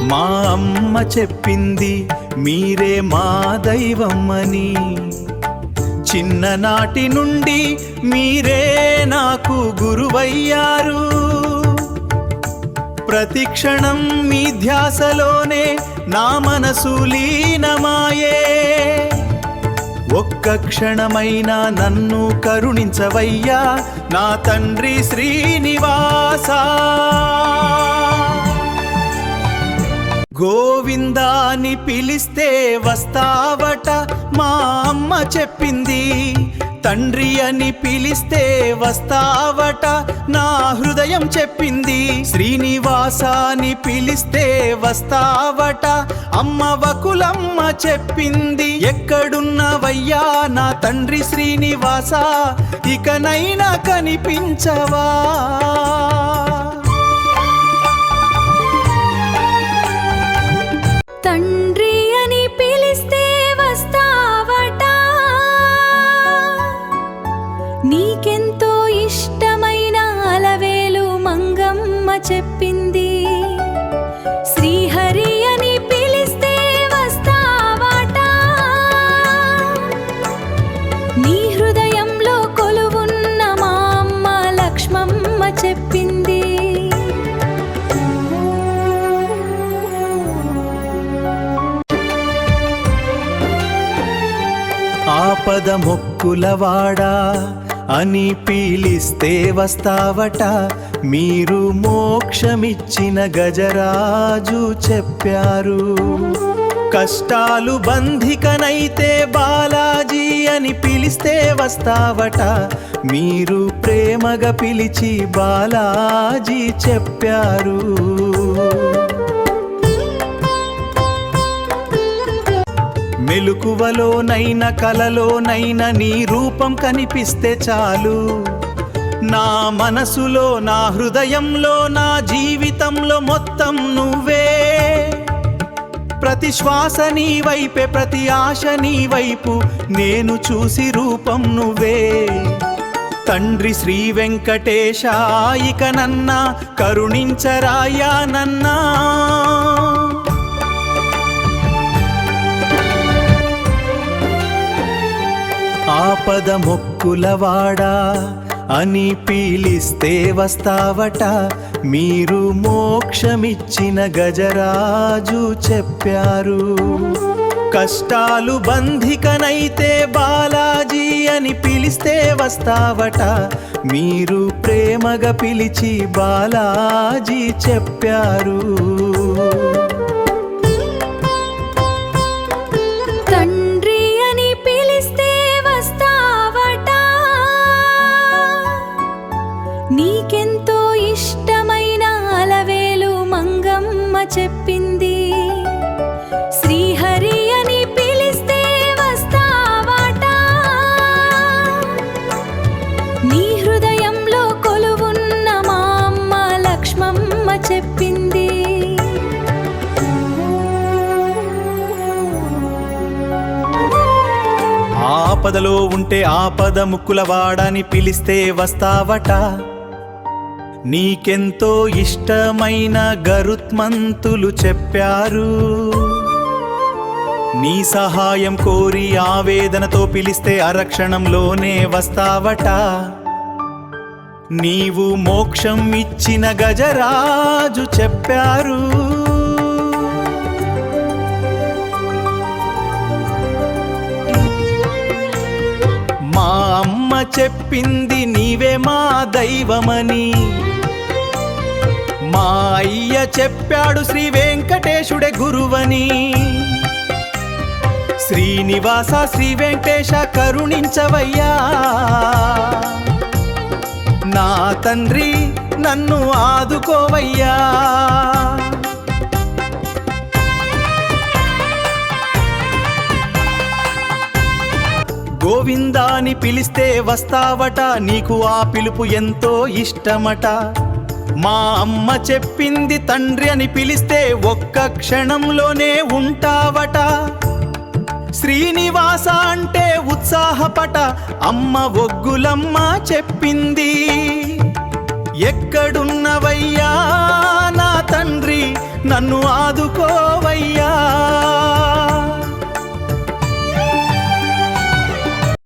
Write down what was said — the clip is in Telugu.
మా అమ్మ చెప్పింది మీరే మా దైవమని. చిన్ననాటి నుండి మీరే నాకు గురువయ్యారు. ప్రతి క్షణం మీ ధ్యాసలోనే నా మనసు లీనమాయే. ఒక్క క్షణమైనా నన్ను కరుణించవయ్యా నా తండ్రి శ్రీనివాస. గోవిందాని పిలిస్తే వస్తావట మా అమ్మ చెప్పింది. తండ్రి అని పిలిస్తే వస్తావట నా హృదయం చెప్పింది. శ్రీనివాసాని పిలిస్తే వస్తావట అమ్మ వకులమ్మ చెప్పింది. ఎక్కడున్నవయ్యా నా తండ్రి శ్రీనివాస, ఇకనైనా కనిపించవా. తండ్రి అని పిలిస్తే వస్తావట, నీకెంతో ఇష్టమైన అలవేలు మంగమ్మ చెప్పింది. శ్రీహరి అని పిలిస్తే వస్తావట, నీ హృదయంలో కొలువున్న మా అమ్మ లక్ష్మమ్మ చెప్పింది. ఆపద మొక్కులవాడా అని పిలిస్తే వస్తావట, మీరు మోక్షమిచ్చిన గజరాజు చెప్పారు. కష్టాలు బంధికనైతే బాలాజీ అని పిలిస్తే వస్తావట, మీరు ప్రేమగా పిలిచి బాలాజీ చెప్పారు. మెలకువలోనైనా కలలోనైనా నీ రూపం కనిపిస్తే చాలు. నా మనసులో నా హృదయంలో నా జీవితంలో మొత్తం నువ్వే. ప్రతి శ్వాస నీ వైపే, ప్రతి ఆశ నీ వైపు, నేను చూసి రూపం నువ్వే. తండ్రి శ్రీ వెంకటేశ ఇక నన్నా కరుణించరాయా నన్నా. ఆపద మొక్కులవాడా అని పిలిస్తే వస్తావట, మీరు మోక్షమిచ్చిన గజరాజు చెప్పారు. కష్టాలు బంధికనైతే బాలాజీ అని పిలిస్తే వస్తావట, మీరు ప్రేమగా పిలిచి బాలాజీ చెప్పారు. నీకెంతో ఇష్టమైన అలవేలు మంగమ్మ చెప్పింది. శ్రీహరి అని పిలిస్తే వస్తావట, నీ హృదయంలో కొలువున్న మా అమ్మ లక్ష్మమ్మ చెప్పింది. ఆపదలో ఉంటే ఆపద ముక్కులవాడని పిలిస్తే వస్తావట, నీకెంతో ఇష్టమైన గరుత్మంతులు చెప్పారు. నీ సహాయం కోరి ఆవేదనతో పిలిస్తే అరక్షణంలోనే వస్తావట, నీవు మోక్షం ఇచ్చిన గజరాజు చెప్పారు. మా అమ్మ చెప్పింది నీవే మా దైవమని. మా అయ్య చెప్పాడు శ్రీ వెంకటేశుడే గురువని. శ్రీనివాస శ్రీ వెంకటేశ కరుణించవయ్యా నా తండ్రి, నన్ను ఆదుకోవయ్యా. గోవిందాని పిలిస్తే వస్తావట, నీకు ఆ పిలుపు ఎంతో ఇష్టమట. మా అమ్మ చెప్పింది తండ్రి అని పిలిస్తే ఒక్క క్షణంలోనే ఉంటావట. శ్రీనివాస అంటే ఉత్సాహపట, అమ్మ ఒగ్గులమ్మ చెప్పింది. ఎక్కడున్నవయ్యా నా తండ్రి, నన్ను ఆదుకో